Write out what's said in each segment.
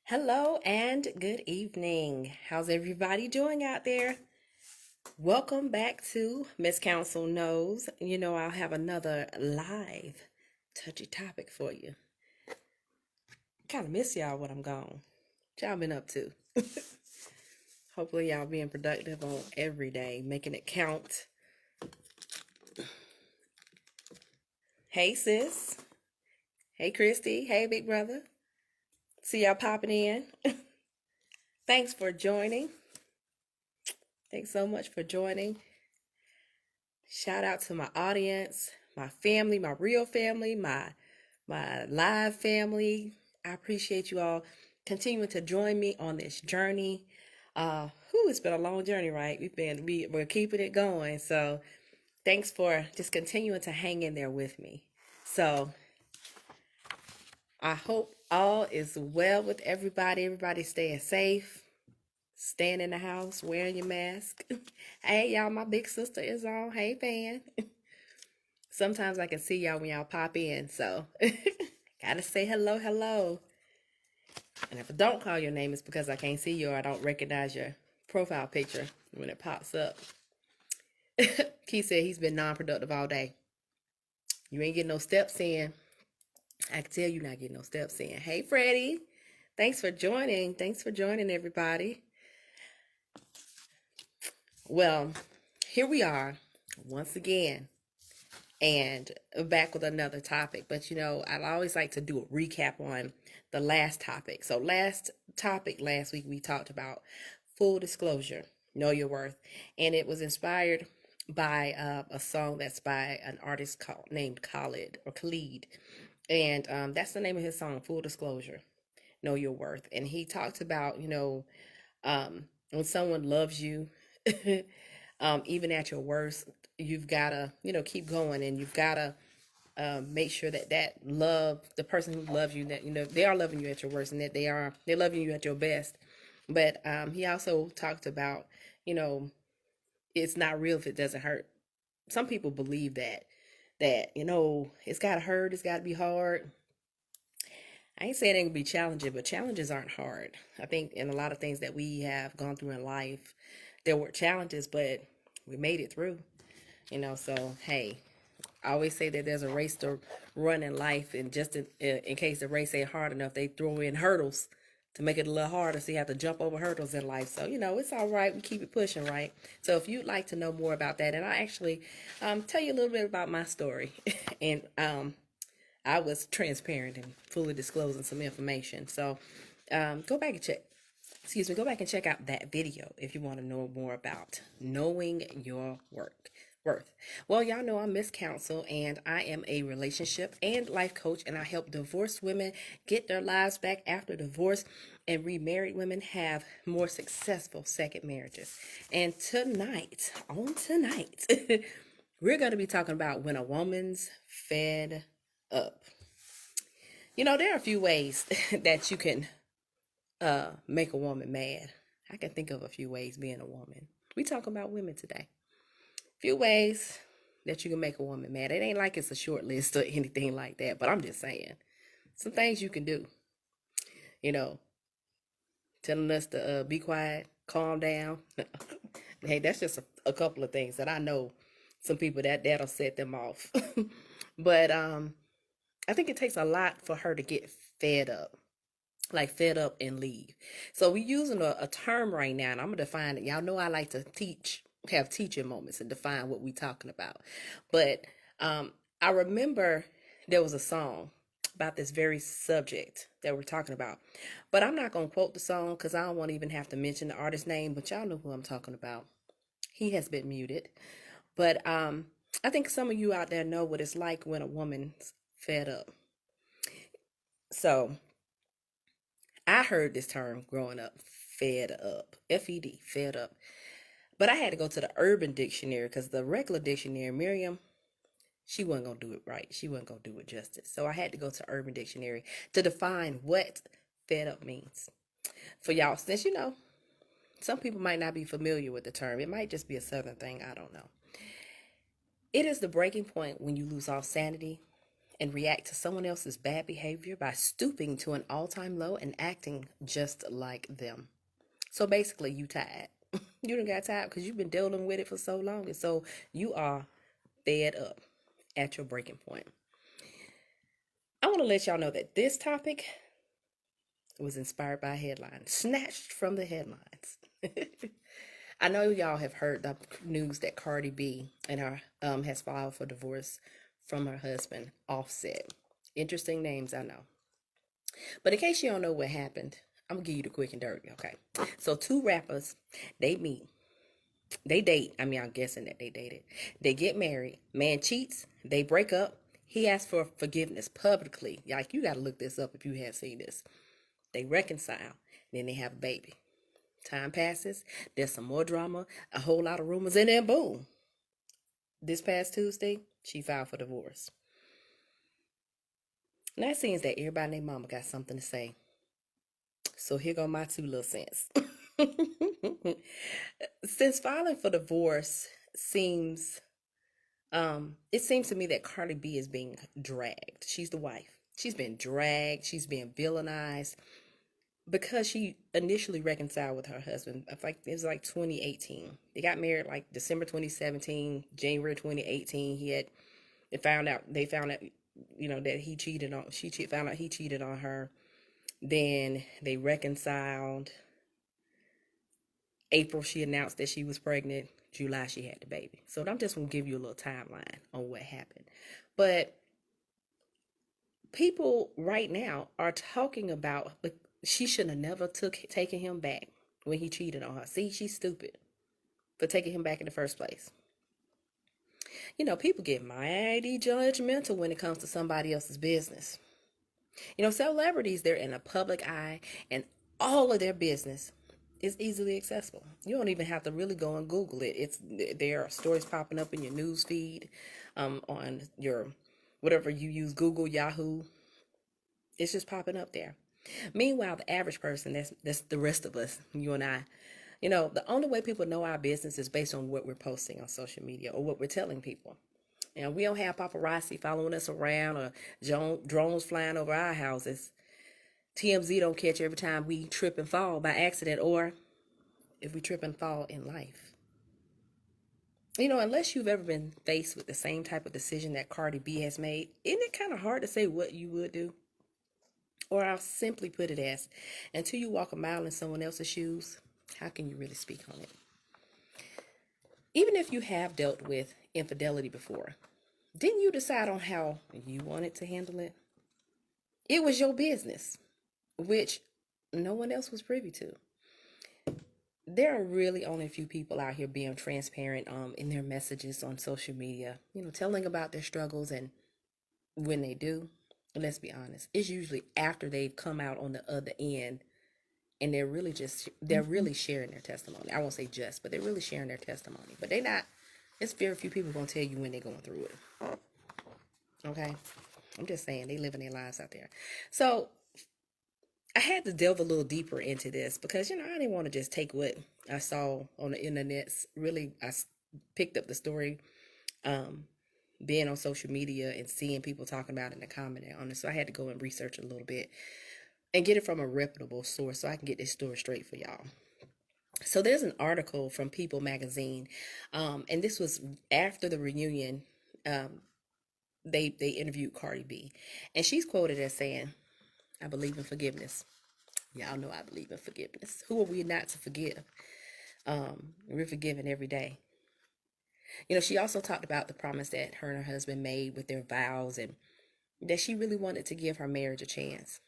Hello and good evening. How's everybody doing out there? Welcome back to Miss Council Knows. I'll have another live touchy topic for you. Kind of miss y'all when I'm gone. What y'all been up to? Hopefully y'all being productive on every day, making it count. Hey sis. Hey Christy. Hey big brother. See y'all popping in. Thanks for joining. Thanks so much for joining. Shout out to my audience, my family, my real family, my live family. I appreciate you all continuing to join me on this journey. It's been a long journey, right? We're keeping it going. So thanks for just continuing to hang in there with me. So I hope all is well with everybody. Everybody staying safe, staying in the house, wearing your mask. Hey y'all, my big sister is on. Hey fan. Sometimes I can see y'all when y'all pop in, so gotta say hello, hello. And if I don't call your name, it's because I can't see you or I don't recognize your profile picture when it pops up. Keith said he's been non-productive all day. You ain't getting no steps in. I can tell you not getting no steps in. Hey, Freddie. Thanks for joining. Thanks for joining, everybody. Well, here we are once again. And back with another topic. But I'd always like to do a recap on the last topic. So last week we talked about full disclosure, know your worth. And it was inspired by a song that's by an artist named Khalid. And that's the name of his song, Full Disclosure, Know Your Worth. And he talks about, when someone loves you, even at your worst, you've got to, keep going, and you've got to make sure that love, the person who loves you, that, they are loving you at your worst and that they're loving you at your best. But he also talked about, it's not real if it doesn't hurt. Some people believe that it's got to hurt, it's got to be hard. I ain't saying it can be challenging, but challenges aren't hard. I think in a lot of things that we have gone through in life, there were challenges, but we made it through. So hey, I always say that there's a race to run in life, and just in case the race ain't hard enough, they throw in hurdles to make it a little harder, so you have to jump over hurdles in life. So it's all right. We keep it pushing, right? So if you'd like to know more about that, and I actually tell you a little bit about my story, and I was transparent and fully disclosing some information. So go back and check. Excuse me. Go back and check out that video if you want to know more about knowing your worth. Well, y'all know I'm Miss Counsel, and I am a relationship and life coach, and I help divorced women get their lives back after divorce, and remarried women have more successful second marriages. And tonight, we're going to be talking about when a woman's fed up. There are a few ways that you can make a woman mad. I can think of a few ways being a woman. We talking about women today. Few ways that you can make a woman mad. It ain't like it's a short list or anything like that, but I'm just saying some things you can do. Telling us to be quiet, calm down. Hey, that's just a couple of things that I know some people that'll set them off. But I think it takes a lot for her to get fed up. Like fed up and leave. So we're using a term right now, and I'm gonna define it. Y'all know I like to have teaching moments and define what we're talking about. But I remember there was a song about this very subject that we're talking about. But I'm not gonna quote the song because I don't want to even have to mention the artist's name, but y'all know who I'm talking about. He has been muted. But I think some of you out there know what it's like when a woman's fed up. So I heard this term growing up, fed up, F-E-D, fed up. But I had to go to the Urban Dictionary because the regular dictionary, Miriam, she wasn't going to do it right. She wasn't going to do it justice. So I had to go to Urban Dictionary to define what fed up means. For y'all, since some people might not be familiar with the term. It might just be a Southern thing. I don't know. It is the breaking point when you lose all sanity and react to someone else's bad behavior by stooping to an all-time low and acting just like them. So basically, you tired. You done got tired because you've been dealing with it for so long, and so you are fed up at your breaking point. I want to let y'all know that this topic was inspired by a headline, snatched from the headlines. I know y'all have heard the news that Cardi B and her has filed for divorce from her husband, Offset. Interesting names, I know. But in case you don't know what happened, I'm gonna give you the quick and dirty. Okay, so two rappers, they meet, they date. I mean, I'm guessing that they dated. They get married. Man cheats. They break up. He asks for forgiveness publicly. Like, you gotta look this up if you have seen this. They reconcile. Then they have a baby. Time passes. There's some more drama. A whole lot of rumors, and then boom. This past Tuesday, she filed for divorce. Now it seems that everybody and their mama got something to say. So here go my 2 little cents. Since filing for divorce seems it seems to me that Cardi B is being dragged. She's the wife. She's been dragged. She's being villainized because she initially reconciled with her husband. Like, it was like 2018. They got married like December 2017, January 2018. They found out, that he cheated on. Found out he cheated on her. Then they reconciled. April, she announced that she was pregnant. July, she had the baby. So I'm just going to give you a little timeline on what happened. But people right now are talking about, like, she should have never taken him back when he cheated on her. See, she's stupid for taking him back in the first place. People get mighty judgmental when it comes to somebody else's business. Celebrities, they're in a public eye, and all of their business is easily accessible. You don't even have to really go and Google it. There are stories popping up in your news feed, on your whatever you use, Google, Yahoo. It's just popping up there. Meanwhile, the average person, that's the rest of us, you and I, the only way people know our business is based on what we're posting on social media or what we're telling people. And we don't have paparazzi following us around or drones flying over our houses. TMZ don't catch every time we trip and fall by accident, or if we trip and fall in life. Unless you've ever been faced with the same type of decision that Cardi B has made, isn't it kind of hard to say what you would do? Or I'll simply put it as, until you walk a mile in someone else's shoes, how can you really speak on it? Even if you have dealt with infidelity before, didn't you decide on how you wanted to handle it? It was your business, which no one else was privy to. There are really only a few people out here being transparent in their messages on social media, telling about their struggles. And when they do, let's be honest, it's usually after they've come out on the other end, and they're really sharing their testimony. I won't say just, but they're really sharing their testimony. But they're not. It's very few people gonna tell you when they're going through it. Okay, I'm just saying, they living their lives out there. So I had to delve a little deeper into this because I didn't want to just take what I saw on the internet. Really, I picked up the story, being on social media and seeing people talking about it and commenting on it. So I had to go and research a little bit and get it from a reputable source so I can get this story straight for y'all. So there's an article from People magazine, and this was after the reunion. They interviewed Cardi B, and she's quoted as saying, "I believe in forgiveness." Y'all know I believe in forgiveness. Who are we not to forgive? We're forgiven every day. She also talked about the promise that her and her husband made with their vows, and that she really wanted to give her marriage a chance.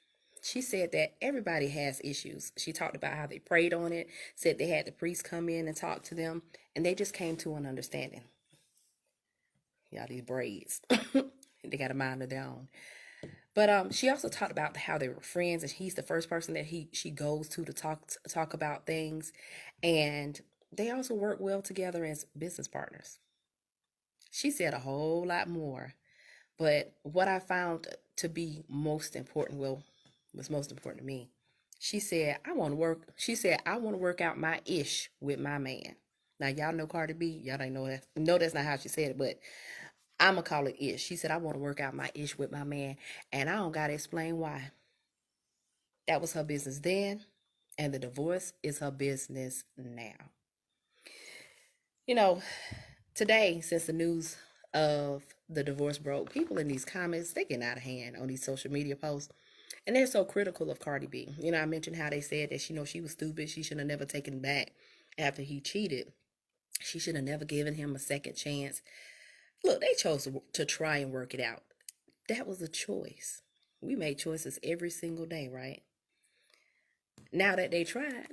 She said that everybody has issues. She talked about how they prayed on it, said they had the priest come in and talk to them, and they just came to an understanding. Y'all, these braids. They got a mind of their own. But she also talked about how they were friends, and he's the first person that she goes to talk about things, and they also work well together as business partners. She said a whole lot more, but what I found to be most important, was most important to me. She said, "I want to work." She said, "I want to work out my ish with my man." Now y'all know Cardi B. Y'all don't know that. No, that's not how she said it, but I'ma call it ish. She said, I want to work out my ish with my man, and I don't gotta explain why. That was her business then, and the divorce is her business now. You know, today, since the news of the divorce broke, people in these comments, they get out of hand on these social media posts. And they're so critical of Cardi B. You know, I mentioned how they said that, she was stupid. She should have never taken back after he cheated. She should have never given him a second chance. Look, they chose to try and work it out. That was a choice. We made choices every single day, right? Now that they tried,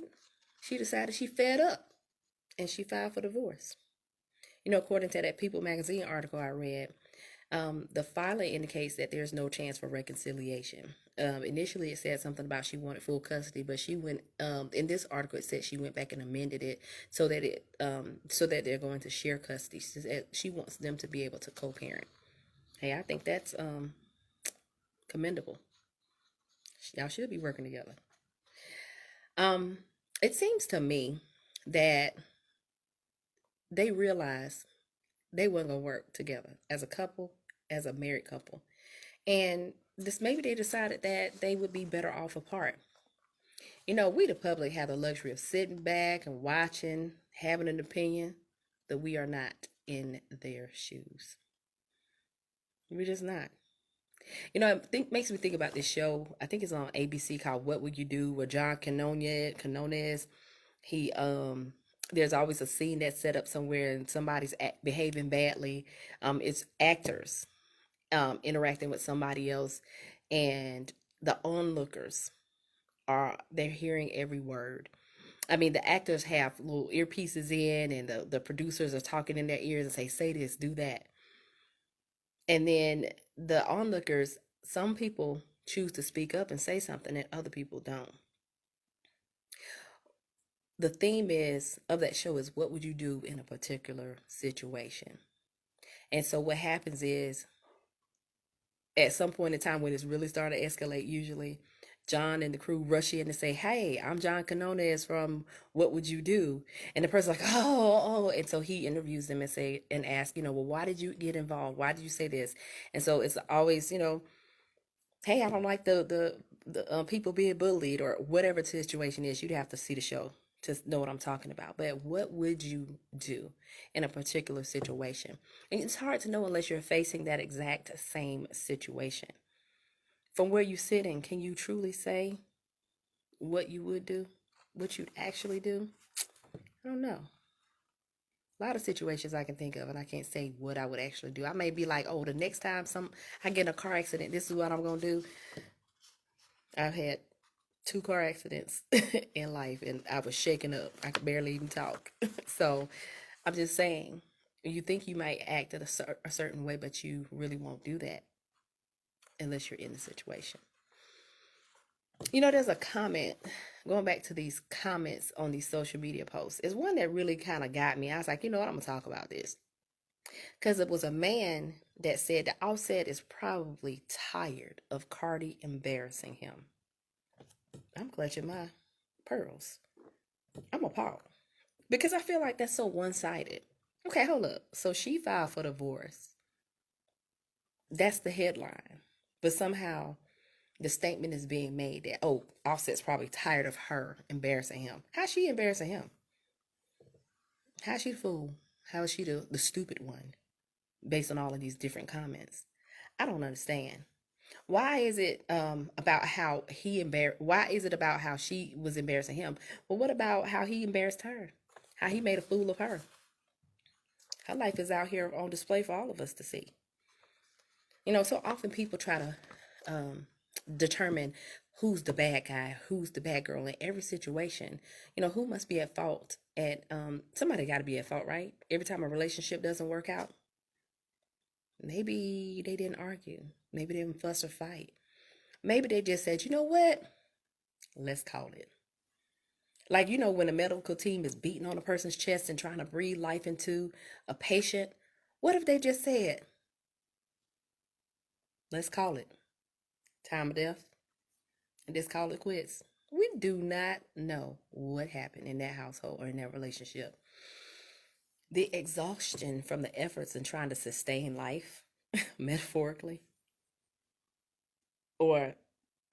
she decided she fed up and she filed for divorce. According to that People magazine article I read, the filing indicates that there's no chance for reconciliation. Initially, it said something about she wanted full custody, but she went. In this article, it said she went back and amended it so that they're going to share custody. She wants them to be able to co-parent. Hey, I think that's commendable. Y'all should be working together. Um, it seems to me that they realized they weren't gonna work together as a couple, as a married couple. And this maybe they decided that they would be better off apart. We the public have the luxury of sitting back and watching, having an opinion, that we are not in their shoes. We're just not. I think makes me think about this show. I think it's on ABC called "What Would You Do?" Where John Quinones, he there's always a scene that's set up somewhere and somebody's behaving badly. It's actors interacting with somebody else, and the onlookers they're hearing every word. I mean, the actors have little earpieces in, and the producers are talking in their ears and say this, do that. And then the onlookers, some people choose to speak up and say something, and other people don't. The theme is of that show is what would you do in a particular situation? And so what happens is at some point in time when it's really starting to escalate, usually John and the crew rush in and say, "Hey, I'm John Canones from What Would You Do?" And the person's like, "Oh." And so he interviews them and asks, well, why did you get involved? Why did you say this? And so it's always, hey, I don't like the people being bullied or whatever the situation is. You'd have to see the show to know what I'm talking about. But what would you do in a particular situation? And it's hard to know unless you're facing that exact same situation. From where you're sitting, can you truly say what you would do? What you'd actually do? I don't know. A lot of situations I can think of, and I can't say what I would actually do. I may be like, oh, the next time I get in a car accident, this is what I'm gonna do. I've had 2 car accidents in life, and I was shaken up. I could barely even talk. So I'm just saying, you think you might act in a certain way, but you really won't do that unless you're in the situation. There's a comment, going back to these comments on these social media posts, is one that really kind of got me. I was like, you know what, I'm going to talk about this. Because it was a man that said that Offset is probably tired of Cardi embarrassing him. I'm clutching my pearls. I'm appalled. Because I feel like that's so one-sided. Okay, hold up. So she filed for divorce. That's the headline. But somehow the statement is being made that, oh, Offset's probably tired of her embarrassing him. How's she embarrassing him? How's she the fool? How is she the stupid one based on all of these different comments? I don't understand. Why is it about how why is it about how she was embarrassing him? Well, what about how he embarrassed her? How he made a fool of her? Her life is out here on display for all of us to see. So often people try to determine who's the bad guy, who's the bad girl in every situation. Who must be at fault? And somebody got to be at fault, right? Every time a relationship doesn't work out, maybe they didn't argue, maybe they didn't fuss or fight, maybe they just said, you know what, let's call it. Like, when a medical team is beating on a person's chest and trying to breathe life into a patient, what if they just said, let's call it time of death, and just call it quits? We do not know what happened in that household or in that relationship. The exhaustion from the efforts in trying to sustain life, metaphorically, or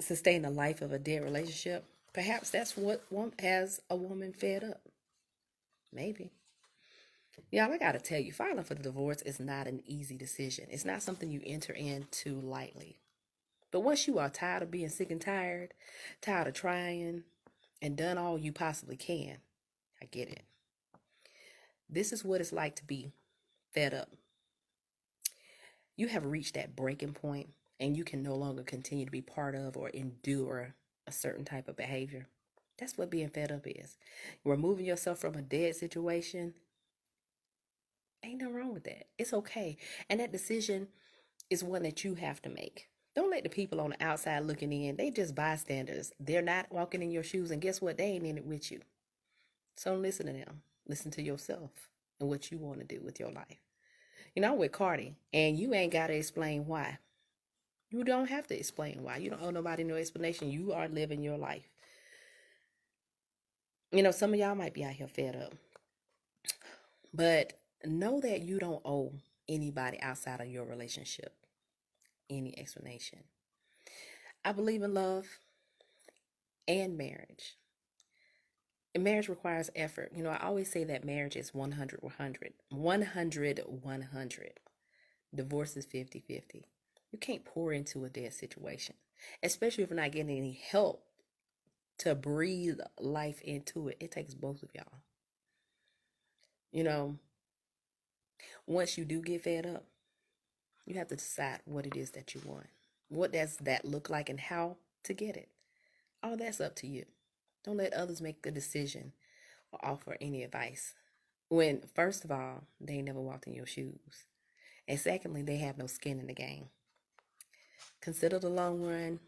sustain the life of a dead relationship. Perhaps that's what has a woman fed up. Maybe. Y'all, I gotta tell you, filing for the divorce is not an easy decision. It's not something you enter into lightly. But once you are tired of being sick and tired, tired of trying, and done all you possibly can, I get it. This is what it's like to be fed up. You have reached that breaking point, and you can no longer continue to be part of or endure a certain type of behavior. That's what being fed up is. Removing yourself from a dead situation, ain't nothing wrong with that. It's okay. And that decision is one that you have to make. Don't let the people on the outside looking in, they just bystanders. They're not walking in your shoes, and guess what? They ain't in it with you. So don't listen to them. Listen to yourself and what you want to do with your life. I'm with Cardi, and you ain't got to explain why. You don't have to explain why. You don't owe nobody no explanation. You are living your life. Some of y'all might be out here fed up, but know that you don't owe anybody outside of your relationship any explanation. I believe in love and marriage. And marriage requires effort. I always say that marriage is 100 100. 100 100. Divorce is 50-50. You can't pour into a dead situation, especially if you're not getting any help to breathe life into it. It takes both of y'all. Once you do get fed up, you have to decide what it is that you want. What does that look like and how to get it? All that's up to you. Don't let others make the decision or offer any advice when, first of all, they never walked in your shoes. And secondly, they have no skin in the game. Consider the long run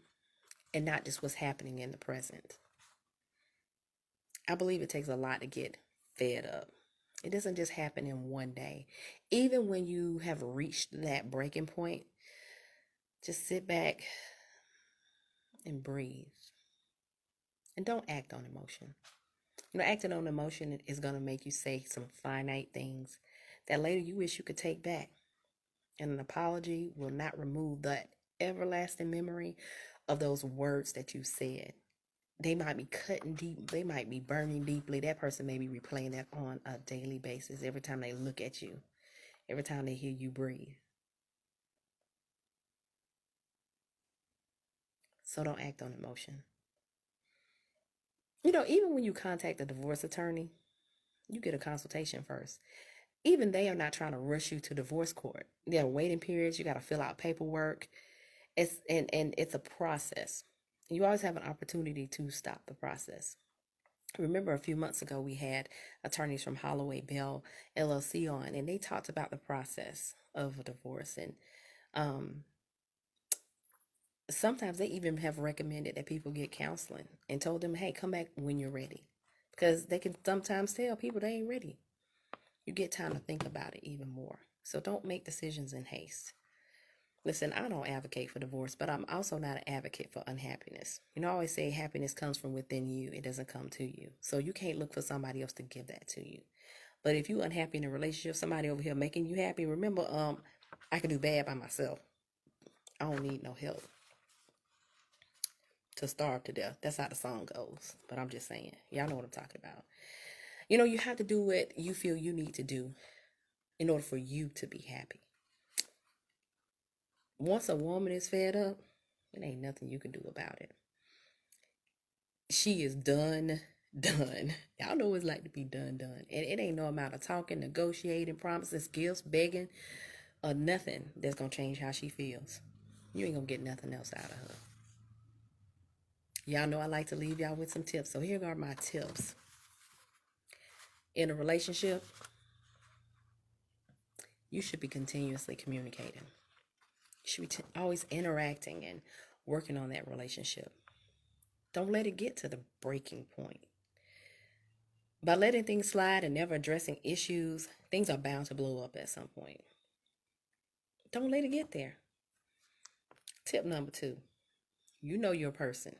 and not just what's happening in the present. I believe it takes a lot to get fed up. It doesn't just happen in one day. Even when you have reached that breaking point, just sit back and breathe. And don't act on emotion. Acting on emotion is going to make you say some finite things that later you wish you could take back. And an apology will not remove that everlasting memory of those words that you said. They might be cutting deep. They might be burning deeply. That person may be replaying that on a daily basis every time they look at you, every time they hear you breathe. So don't act on emotion. Even when you contact a divorce attorney, you get a consultation first. Even they are not trying to rush you to divorce court. There are waiting periods. You got to fill out paperwork. It's a process. You always have an opportunity to stop the process. Remember, a few months ago, we had attorneys from Holloway Bell LLC on, and they talked about the process of a divorce. And sometimes they even have recommended that people get counseling and told them, hey, come back when you're ready. Because they can sometimes tell people they ain't ready. You get time to think about it even more. So don't make decisions in haste. Listen, I don't advocate for divorce, but I'm also not an advocate for unhappiness. I always say happiness comes from within you. It doesn't come to you. So you can't look for somebody else to give that to you. But if you're unhappy in a relationship, somebody over here making you happy, remember, I can do bad by myself. I don't need no help to starve to death. That's how the song goes. But I'm just saying, y'all know what I'm talking about. You have to do what you feel you need to do in order for you to be happy. Once a woman is fed up, it ain't nothing you can do about it. She is done. Y'all know what it's like to be done. And it ain't no amount of talking, negotiating, promises, gifts, begging, or nothing that's going to change how she feels. You ain't going to get nothing else out of her. Y'all know I like to leave y'all with some tips. So here are my tips. In a relationship, you should be continuously communicating. You should be always interacting and working on that relationship. Don't let it get to the breaking point. By letting things slide and never addressing issues, things are bound to blow up at some point. Don't let it get there. Tip number 2, you know your person,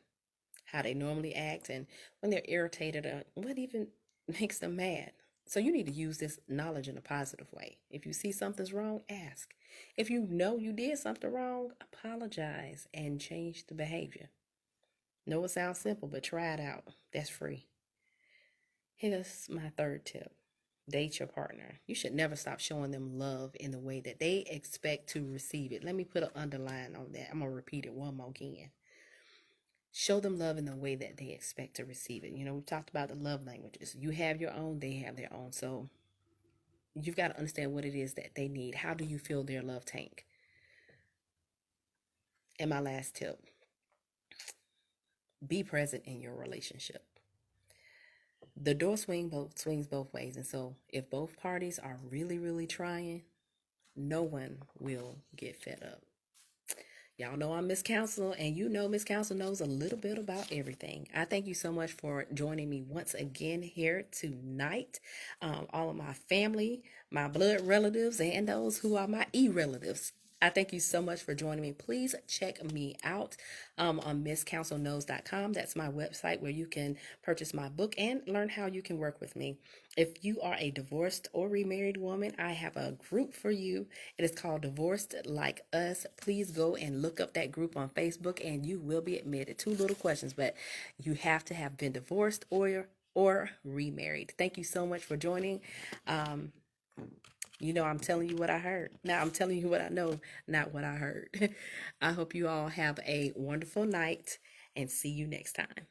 how they normally act, and when they're irritated or what even makes them mad. So you need to use this knowledge in a positive way. If you see something's wrong, ask. If you know you did something wrong, apologize and change the behavior. Know it sounds simple, but try it out. That's free. Here's my third tip. Date your partner. You should never stop showing them love in the way that they expect to receive it. Let me put an underline on that. I'm going to repeat it one more again. Show them love in the way that they expect to receive it. You know, we talked about the love languages. You have your own, they have their own. So you've got to understand what it is that they need. How do you fill their love tank? And my last tip, be present in your relationship. The door swings both ways. And so if both parties are really, really trying, no one will get fed up. Y'all know I'm Miss Council, and you know Miss Council knows a little bit about everything. I thank you so much for joining me once again here tonight. All of my family, my blood relatives, and those who are my e-relatives. I thank you so much for joining me. Please check me out on MissCouncilKnows.com. That's my website where you can purchase my book and learn how you can work with me. If you are a divorced or remarried woman, I have a group for you. It is called Divorced Like Us. Please go and look up that group on Facebook and you will be admitted. 2 little questions, but you have to have been divorced or remarried. Thank you so much for joining. You know, I'm telling you what I heard. Now I'm telling you what I know, not what I heard. I hope you all have a wonderful night and see you next time.